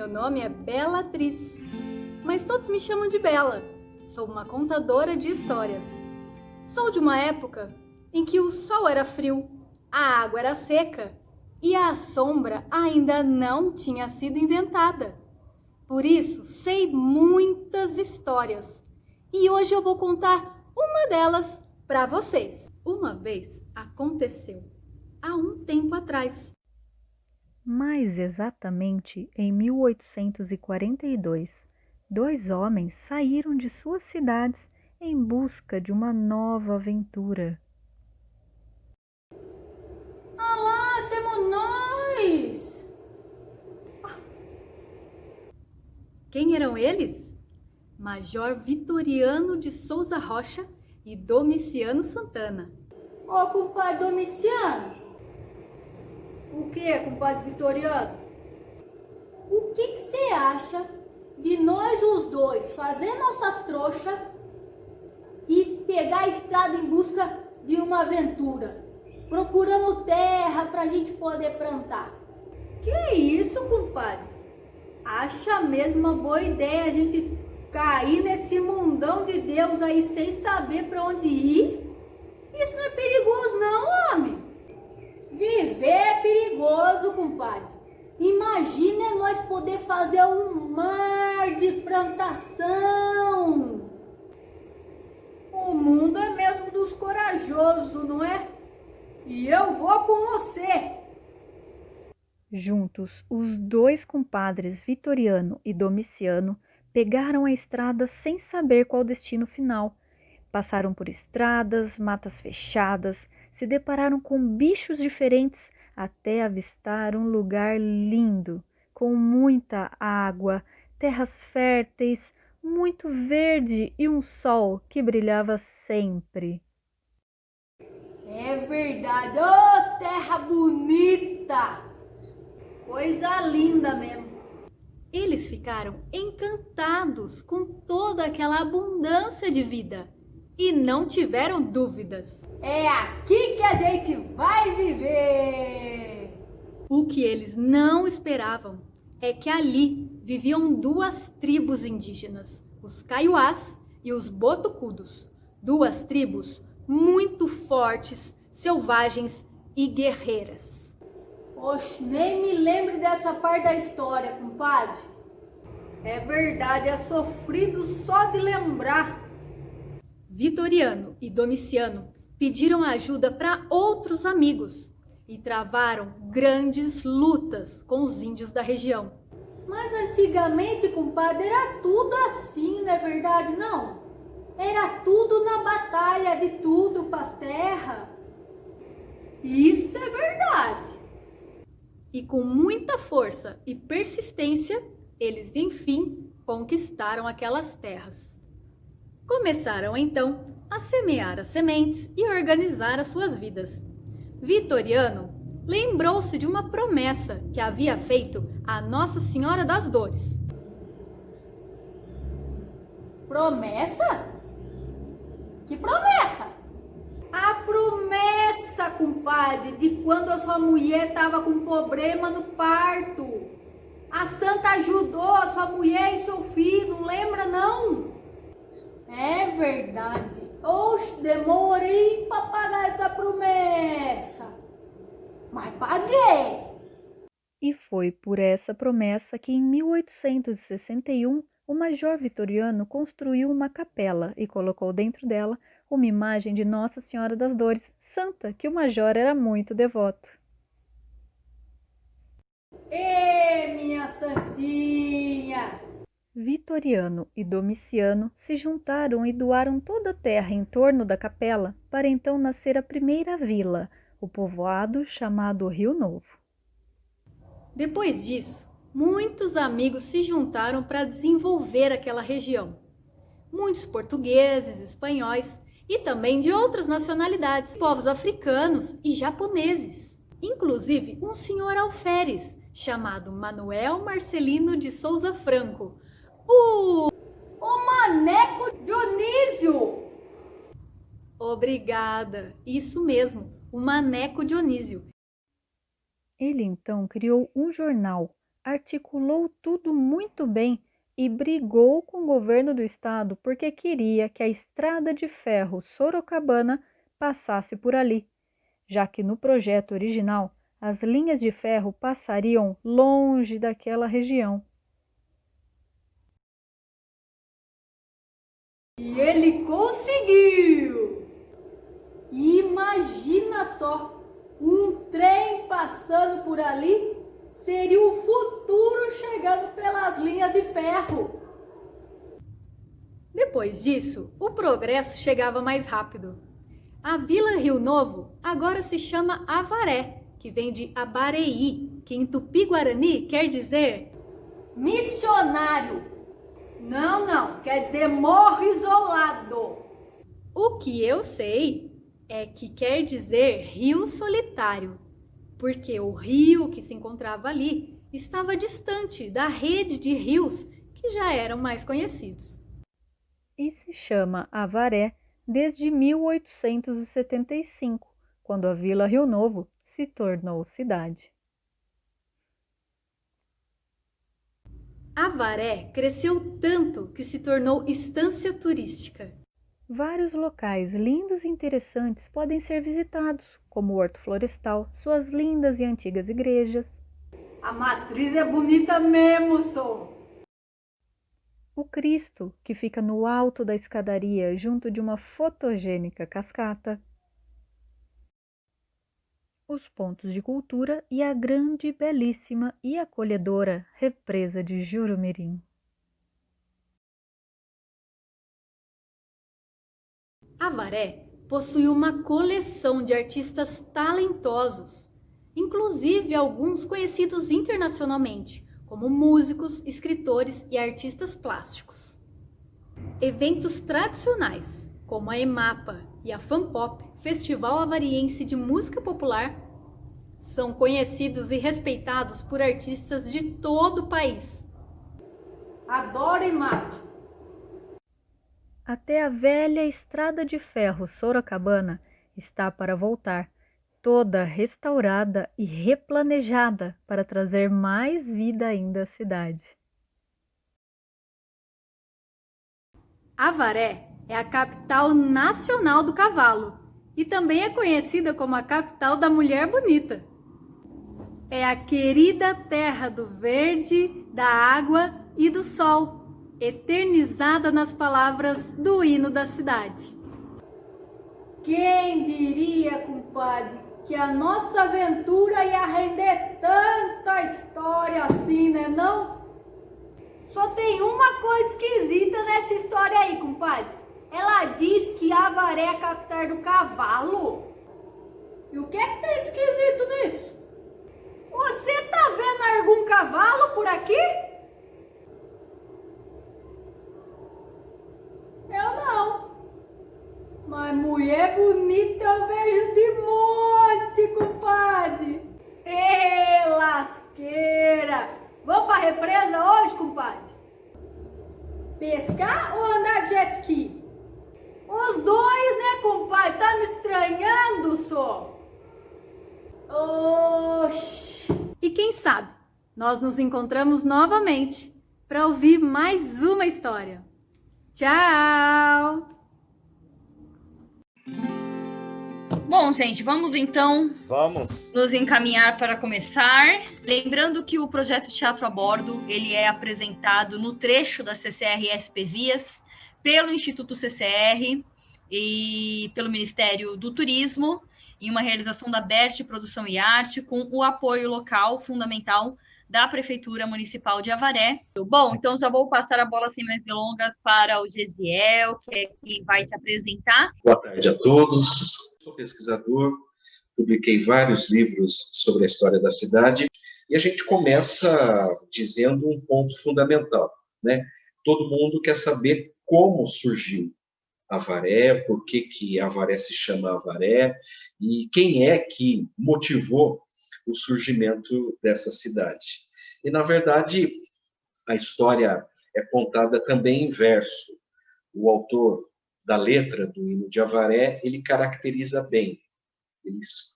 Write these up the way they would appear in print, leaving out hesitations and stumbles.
Meu nome é Bellatriz, mas todos me chamam de Bela. Sou uma contadora de histórias. Sou de uma época em que o sol era frio, a água era seca e a sombra ainda não tinha sido inventada. Por isso, sei muitas histórias e hoje eu vou contar uma delas para vocês. Uma vez aconteceu, há um tempo atrás. Mais exatamente em 1842, dois homens saíram de suas cidades em busca de uma nova aventura. Alá, somos nós! Quem eram eles? Major Vitoriano de Souza Rocha e Domiciano Santana. Ô, compadre Domiciano. O que, compadre Vitoriano? O que você acha de nós os dois fazer nossas trouxas e pegar a estrada em busca de uma aventura, procurando terra pra gente poder plantar? Que isso, compadre? Acha mesmo uma boa ideia a gente cair nesse mundão de Deus aí sem saber pra onde ir? Isso não é perigoso não, homem. Viver é perigoso, compadre. Imagina nós poder fazer um mar de plantação. O mundo é mesmo dos corajosos, não é? E eu vou com você. Juntos, os dois compadres Vitoriano e Domiciano pegaram a estrada sem saber qual o destino final. Passaram por estradas, matas fechadas, se depararam com bichos diferentes até avistar um lugar lindo, com muita água, terras férteis, muito verde e um sol que brilhava sempre. É verdade, ô terra bonita! Coisa linda mesmo. Eles ficaram encantados com toda aquela abundância de vida e não tiveram dúvidas. É aqui que a gente vai viver! O que eles não esperavam é que ali viviam duas tribos indígenas, os Kaiowás e os Botocudos. Duas tribos muito fortes, selvagens e guerreiras. Oxe, nem me lembre dessa parte da história, compadre. É verdade, é sofrido só de lembrar. Vitoriano e Domiciano pediram ajuda para outros amigos e travaram grandes lutas com os índios da região. Mas antigamente, compadre, era tudo assim, não é verdade, não? Era tudo na batalha de tudo pras terras. Isso é verdade. E com muita força e persistência, eles enfim conquistaram aquelas terras. Começaram então a semear as sementes e organizar as suas vidas. Vitoriano lembrou-se de uma promessa que havia feito a Nossa Senhora das Dores. Promessa? Que promessa? A promessa, compadre, de quando a sua mulher estava com problema no parto. A santa ajudou a sua mulher e seu filho, não lembra não? É verdade. Oxe, demorei para pagar essa promessa. Mas paguei. E foi por essa promessa que em 1861 o Major Vitoriano construiu uma capela e colocou dentro dela uma imagem de Nossa Senhora das Dores, santa que o Major era muito devoto. Ê, minha santinha! Vitoriano e Domiciano se juntaram e doaram toda a terra em torno da capela para então nascer a primeira vila, o povoado chamado Rio Novo. Depois disso, muitos amigos se juntaram para desenvolver aquela região. Muitos portugueses, espanhóis e também de outras nacionalidades, povos africanos e japoneses. Inclusive um senhor alferes chamado Manuel Marcelino de Souza Franco, o Maneco Dionísio! Obrigada, isso mesmo, o Maneco Dionísio. Ele então criou um jornal, articulou tudo muito bem e brigou com o governo do estado porque queria que a estrada de ferro Sorocabana passasse por ali, já que no projeto original as linhas de ferro passariam longe daquela região. E ele conseguiu! Imagina só, um trem passando por ali seria o futuro chegando pelas linhas de ferro. Depois disso, o progresso chegava mais rápido. A Vila Rio Novo agora se chama Avaré, que vem de Abareí, que em Tupi-Guarani quer dizer missionário. Não, quer dizer morro isolado. O que eu sei é que quer dizer rio solitário, porque o rio que se encontrava ali estava distante da rede de rios que já eram mais conhecidos. E se chama Avaré desde 1875, quando a Vila Rio Novo se tornou cidade. Avaré cresceu tanto que se tornou estância turística. Vários locais lindos e interessantes podem ser visitados, como o Horto Florestal, suas lindas e antigas igrejas. A matriz é bonita mesmo, só. O Cristo, que fica no alto da escadaria junto de uma fotogênica cascata. Os pontos de cultura e a grande, belíssima e acolhedora represa de Jurumirim. Avaré possui uma coleção de artistas talentosos, inclusive alguns conhecidos internacionalmente, como músicos, escritores e artistas plásticos. Eventos tradicionais, como a EMAPA e a FANPOP, Festival Avariense de Música Popular, são conhecidos e respeitados por artistas de todo o país. Adoro EMAPA. Até a velha estrada de ferro Sorocabana está para voltar, toda restaurada e replanejada para trazer mais vida ainda à cidade. Avaré é a capital nacional do cavalo e também é conhecida como a capital da mulher bonita. É a querida terra do verde, da água e do sol, eternizada nas palavras do hino da cidade. Quem diria, compadre, que a nossa aventura ia render tanta história assim, né não? Só tem uma coisa esquisita nessa história aí, compadre. Ela diz que Avaré é a capital do cavalo. E o que é que tem de esquisito nisso? Você tá vendo algum cavalo por aqui? Eu não. Mas mulher bonita eu vejo de monte, compadre. Ê, lasqueira. Vamos pra represa hoje, compadre? Pescar ou andar de jet ski? Os dois, né, compadre? Tá me estranhando, só. Oxi. E quem sabe, nós nos encontramos novamente para ouvir mais uma história. Tchau! Bom, gente, vamos então Vamos. nos encaminhar para começar. Lembrando que o projeto Teatro a Bordo, ele é apresentado no trecho da CCR SP Vias, pelo Instituto CCR e pelo Ministério do Turismo, em uma realização da BERT Produção e Arte, com o apoio local fundamental da Prefeitura Municipal de Avaré. Bom, então já vou passar a bola sem mais delongas para o Gesiel, que é quem vai se apresentar. Boa tarde a todos. Sou pesquisador, publiquei vários livros sobre a história da cidade e a gente começa dizendo um ponto fundamental, né? Todo mundo quer saber como surgiu Avaré, por que Avaré se chama Avaré e quem é que motivou o surgimento dessa cidade. E, na verdade, a história é contada também em verso. O autor da letra do hino de Avaré, ele caracteriza bem.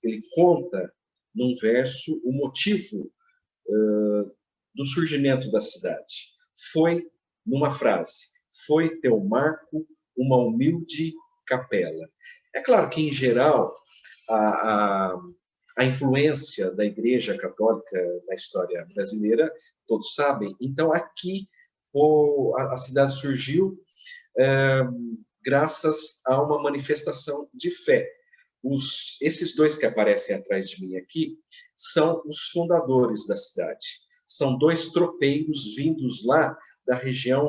Ele conta num verso o motivo do surgimento da cidade. Foi, numa frase, foi teu marco uma humilde capela. É claro que, em geral, a influência da Igreja Católica na história brasileira, todos sabem. Então, aqui, a cidade surgiu graças a uma manifestação de fé. Esses dois que aparecem atrás de mim aqui são os fundadores da cidade. São dois tropeiros vindos lá da região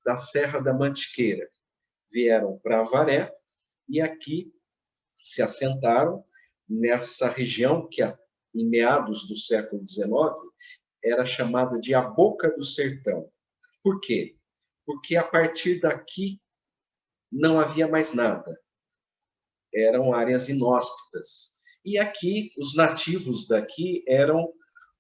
da Serra da Mantiqueira. Vieram para Avaré e aqui se assentaram nessa região que, em meados do século XIX, era chamada de a Boca do Sertão. Por quê? Porque a partir daqui não havia mais nada. Eram áreas inóspitas. E aqui, os nativos daqui eram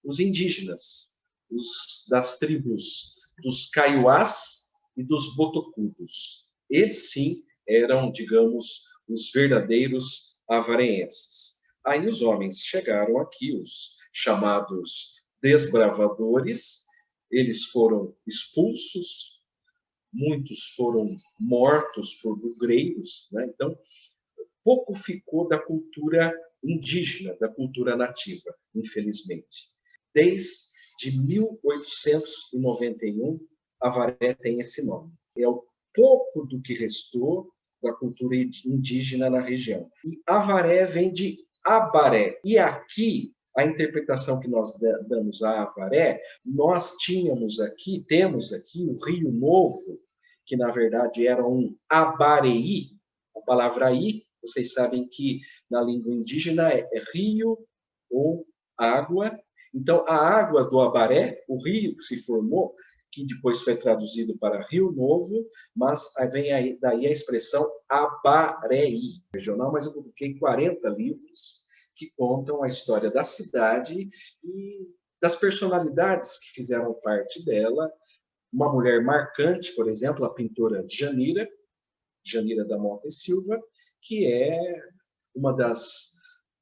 os indígenas, os das tribos dos Kaiowás e dos Botocudos. Eles, sim, eram, digamos, os verdadeiros avareenses. Aí os homens chegaram aqui, os chamados desbravadores, eles foram expulsos, muitos foram mortos por bugreiros, né? Então, pouco ficou da cultura indígena, da cultura nativa, infelizmente. Desde 1891, Avaré tem esse nome. É o pouco do que restou da cultura indígena na região. E Avaré vem de Abaré. E aqui, a interpretação que nós damos a Avaré, nós temos aqui o Rio Novo, que na verdade era um Abareí. A palavra aí, vocês sabem que na língua indígena é rio ou água. Então, a água do Abaré, o rio que se formou, que depois foi traduzido para Rio Novo, mas vem daí a expressão Abareí regional, mas eu publiquei 40 livros que contam a história da cidade e das personalidades que fizeram parte dela. Uma mulher marcante, por exemplo, a pintora Djanira da Mota e Silva, que é uma das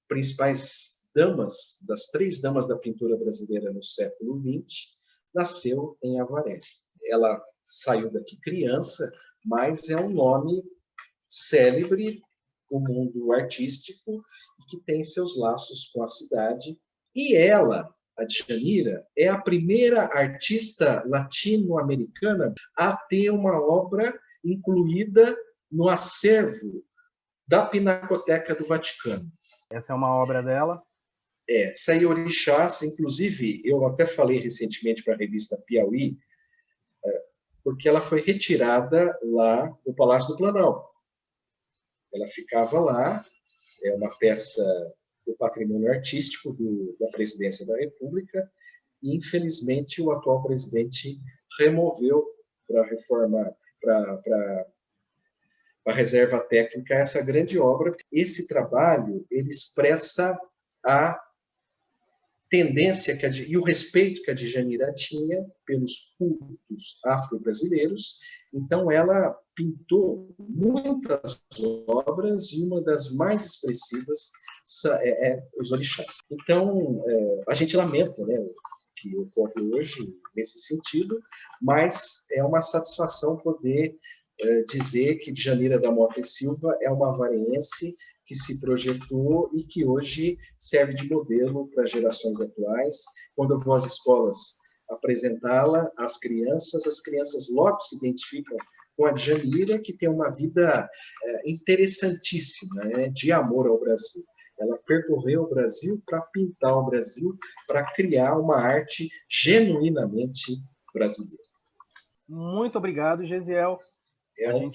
principais damas, das 3 damas da pintura brasileira no século XX, nasceu em Avaré. Ela saiu daqui criança, mas é um nome célebre no mundo artístico e que tem seus laços com a cidade. E ela, a Djanira, é a primeira artista latino-americana a ter uma obra incluída no acervo da Pinacoteca do Vaticano. Essa é uma obra dela? Sayorixás, inclusive, eu até falei recentemente para a revista Piauí, porque ela foi retirada lá no Palácio do Planalto. Ela ficava lá, é uma peça do patrimônio artístico da Presidência da República, e, infelizmente, o atual presidente removeu para reformar, para a reserva técnica, essa grande obra. Esse trabalho ele expressa a tendência e o respeito que a Djanira tinha pelos cultos afro-brasileiros. Então, ela pintou muitas obras e uma das mais expressivas é os orixás. Então, a gente lamenta, né, o que ocorre hoje nesse sentido, mas é uma satisfação poder dizer que Djanira da Mota e Silva é uma avareense que se projetou e que hoje serve de modelo para gerações atuais. Quando eu vou às escolas apresentá-la às crianças, as crianças logo se identificam com a Djanira, que tem uma vida interessantíssima, né, de amor ao Brasil. Ela percorreu o Brasil para pintar o Brasil, para criar uma arte genuinamente brasileira. Muito obrigado, Gesiel.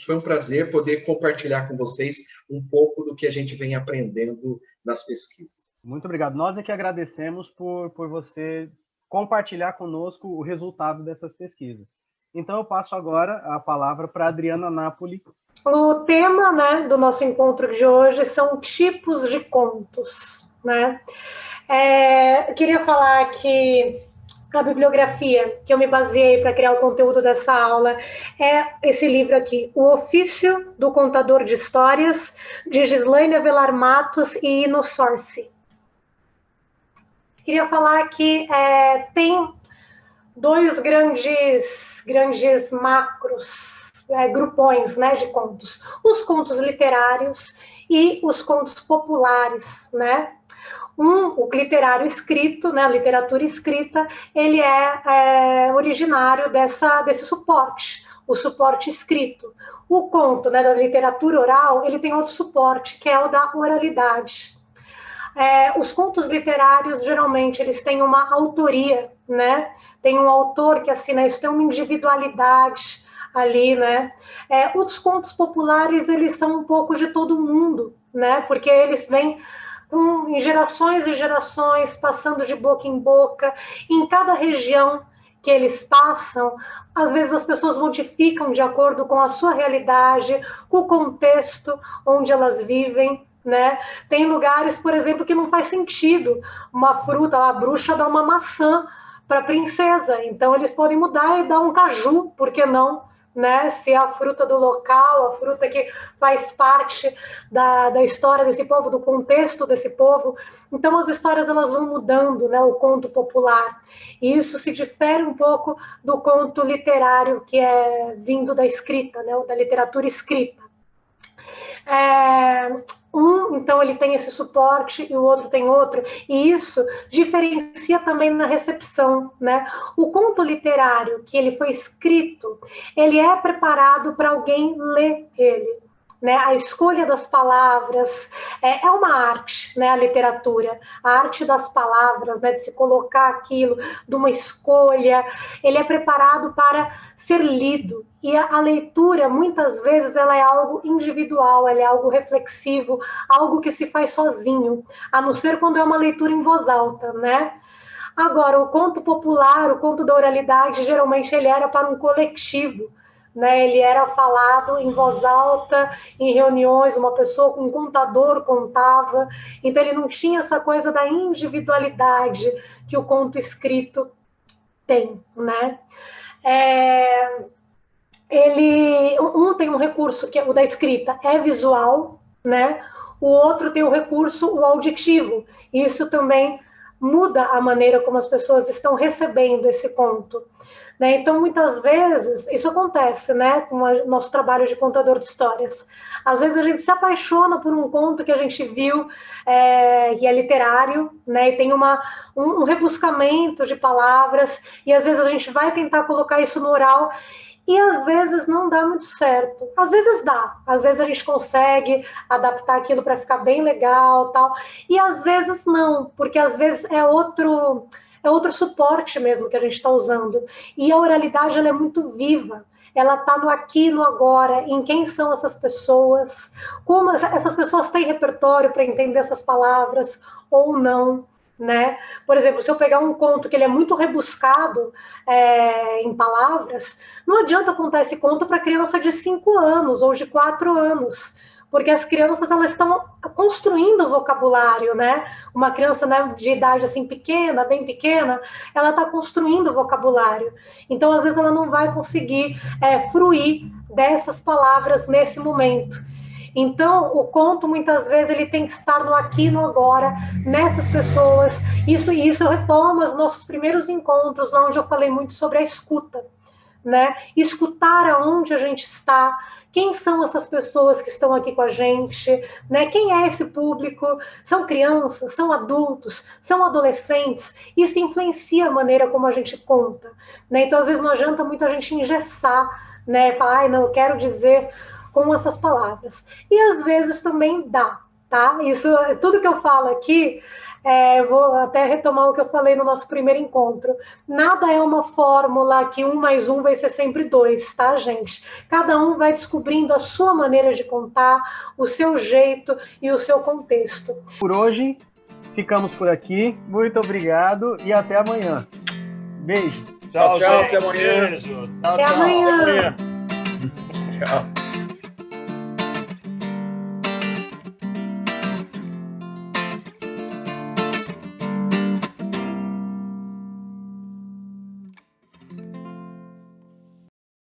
Foi um prazer poder compartilhar com vocês um pouco do que a gente vem aprendendo nas pesquisas. Muito obrigado. Nós é que agradecemos por você compartilhar conosco o resultado dessas pesquisas. Então, eu passo agora a palavra para a Adriana Napoli. O tema, né, do nosso encontro de hoje são tipos de contos, né? Eu queria falar que a bibliografia que eu me baseei para criar o conteúdo dessa aula é esse livro aqui, O Ofício do Contador de Histórias, de Gislaine Avelar Matos e Ino Sorci. Queria falar que tem dois grandes macros, grupões, né, de contos. Os contos literários e os contos populares, né? O literário escrito, né, a literatura escrita, ele é originário desse suporte, o suporte escrito. O conto, né, da literatura oral, ele tem outro suporte, que é o da oralidade. Os contos literários, geralmente, eles têm uma autoria, né? Tem um autor que assina isso, tem uma individualidade ali, né? Os contos populares, eles são um pouco de todo mundo, né? Porque eles vêm em gerações e gerações, passando de boca em boca, em cada região que eles passam, às vezes as pessoas modificam de acordo com a sua realidade, com o contexto onde elas vivem, né? Tem lugares, por exemplo, que não faz sentido uma fruta, a bruxa dá uma maçã para a princesa, então eles podem mudar e dar um caju, por que não? Né? Se é a fruta do local, a fruta que faz parte da história desse povo, do contexto desse povo. Então as histórias elas vão mudando, né? O conto popular. E isso se difere um pouco do conto literário, que é vindo da escrita, né? Da literatura escrita. Então ele tem esse suporte e o outro tem outro, e isso diferencia também na recepção, né? O conto literário, que ele foi escrito, ele é preparado para alguém ler ele, né? A escolha das palavras é uma arte, né? A literatura, a arte das palavras, né? De se colocar aquilo, de uma escolha, ele é preparado para ser lido. E a leitura, muitas vezes, ela é algo individual, ela é algo reflexivo, algo que se faz sozinho, a não ser quando é uma leitura em voz alta, né? Agora, o conto popular, o conto da oralidade, geralmente ele era para um coletivo, né? Ele era falado em voz alta, em reuniões, um contador contava, então ele não tinha essa coisa da individualidade que o conto escrito tem, né? Um tem um recurso, que é o da escrita, é visual, né? O outro tem o recurso, o auditivo. Isso também muda a maneira como as pessoas estão recebendo esse conto, né? Então, muitas vezes, isso acontece, né, com o nosso trabalho de contador de histórias. Às vezes a gente se apaixona por um conto que a gente viu, que é literário, né, e tem um rebuscamento de palavras, e às vezes a gente vai tentar colocar isso no oral, e às vezes não dá muito certo. Às vezes dá, às vezes a gente consegue adaptar aquilo para ficar bem legal, tal, e às vezes não, porque às vezes é outro suporte mesmo que a gente está usando. E a oralidade ela é muito viva, ela está no aqui e no agora, em quem são essas pessoas, como essas pessoas têm repertório para entender essas palavras ou não, né? Por exemplo, se eu pegar um conto que ele é muito rebuscado em palavras, não adianta contar esse conto para criança de 5 anos ou de 4 anos, porque as crianças elas estão construindo o vocabulário, né? Uma criança, né, de idade assim pequena, bem pequena, ela está construindo o vocabulário. Então, às vezes, ela não vai conseguir fruir dessas palavras nesse momento. Então, o conto, muitas vezes, ele tem que estar no aqui e no agora, nessas pessoas. Isso retoma os nossos primeiros encontros, lá onde eu falei muito sobre a escuta, né? Escutar aonde a gente está, quem são essas pessoas que estão aqui com a gente, né? Quem é esse público? São crianças, são adultos, são adolescentes? Isso influencia a maneira como a gente conta, né? Então, às vezes, não adianta muito a gente engessar, né? Falar, não, eu quero dizer com essas palavras. E, às vezes, também dá, tá? Isso, tudo que eu falo aqui, vou até retomar o que eu falei no nosso primeiro encontro. Nada é uma fórmula que 1 mais 1 vai ser sempre 2, tá, gente? Cada um vai descobrindo a sua maneira de contar, o seu jeito e o seu contexto. Por hoje, ficamos por aqui. Muito obrigado e até amanhã. Beijo. Tchau, gente. Até amanhã. Beijo. Até amanhã. Tchau.